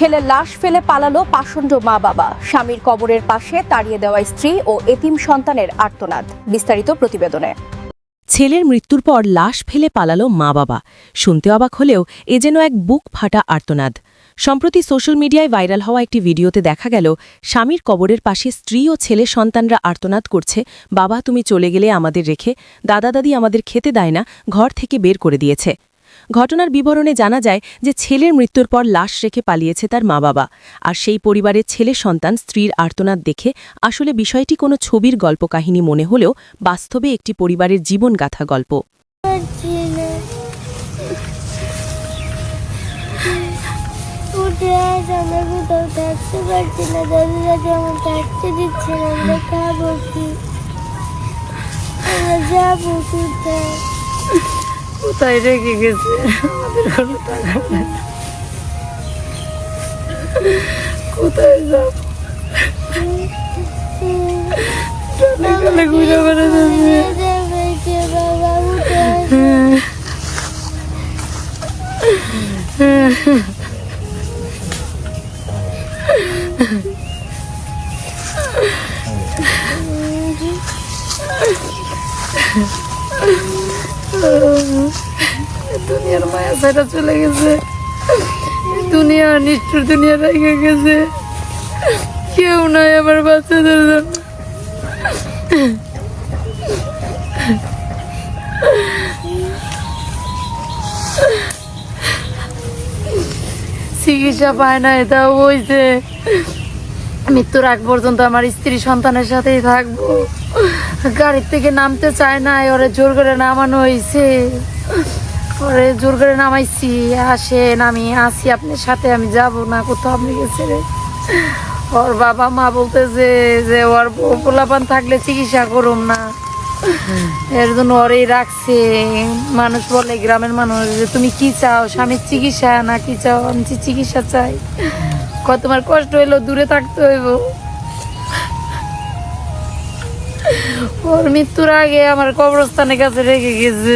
ছেলের লাশ ফেলে পালালো পাষণ্ড মা বাবা। স্বামীর কবরের পাশে তাড়িয়ে দেওয়া স্ত্রী ও এতিম সন্তানের আর্তনাদ। বিস্তারিত প্রতিবেদনে। ছেলের মৃত্যুর পর লাশ ফেলে পালালো মা বাবা। শুনতে অবাক হলেও এ যেন এক বুক ফাটা আর্তনাদ। সম্প্রতি সোশ্যাল মিডিয়ায় ভাইরাল হওয়া একটি ভিডিওতে দেখা গেল স্বামীর কবরের পাশে স্ত্রী ও ছেলে সন্তানরা আর্তনাদ করছে, বাবা তুমি চলে গেলে আমাদের রেখে, দাদা দাদি আমাদের খেতে দেয় না, ঘর থেকে বের করে দিয়েছে। ঘটনার বিবরণে জানা যায় যে ছেলের মৃত্যুর পর লাশ রেখে পালিয়েছে তার মা বাবা। আর সেই পরিবারের ছেলে সন্তান স্ত্রীর আর্তনাদ দেখে আসলে বিষয়টি কোনো ছবির গল্প কাহিনী মনে হলেও বাস্তবে একটি পরিবারের জীবনগাথা গল্প। কোথায় রেখে গেছে আমাদের কোনো টাকা নেই, কোথায় যাব? টানে ঘুরে বেড়াচ্ছে। দুনিয়ার মায়া ছাড়া চলে গেছে, দুনিয়া নিষ্ঠুর দুনিয়া রেখে গেছে, কেউ নাই আমার বাচ্চাদের জন্য। চিকিৎসা পায় না, এটাও হয়েছে মৃত্যুর আগ পর্যন্ত আমার স্ত্রী সন্তানের সাথেই থাকবো। গাড়ির থেকে নামতে চায় না, ওরে জোর করে নামানো হয়েছে, ওরে জোর করে নামাইছি, আসেন আমি আসি আপনার সাথে, আমি যাব না কোথাও, আপনি গেছে রে। ওর বাবা মা বলতেছে যে ওর পোলাপান থাকলে চিকিৎসা করুম না, এর জন্য ওরেই রাখছে। মানুষ বলে গ্রামের মানুষ যে তুমি কি চাও, স্বামীর চিকিৎসা না কি চাও? আমি চিকিৎসা চাই। তোমার কষ্ট হইলো, দূরে থাকতে হইব। ওর মৃত্যুর আগে আমার কবরস্থানের কাছে রেখে গেছে।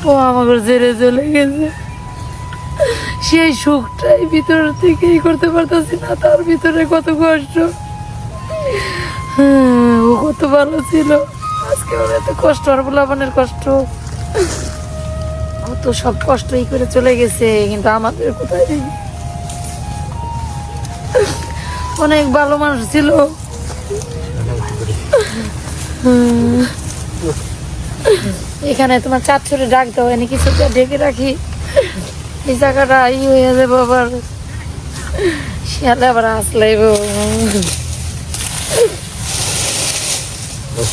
ও আমাকে ছেড়ে চলে গেছে, সেই সুখটাই ভিতর থেকেই করতে পারতেছি না। তার ভিতরে কত কষ্ট, ও কত ভালো ছিল, আজকে ওর এত কষ্ট, আর পোলাপানের কষ্ট, ও তো সব কষ্টই করে চলে গেছে, কিন্তু আমাদের কোথায় নেই। অনেক ভালো মানুষ ছিল। এখানে তোমার চাঁদছড়ি ডাক দেওয়া হয়নি, কিছু ঢেকে রাখি, এই জায়গাটা হয়ে যাবো, আবার শিয়ালে আবার আসলাইব।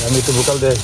আমি তো ভোকাল দেয়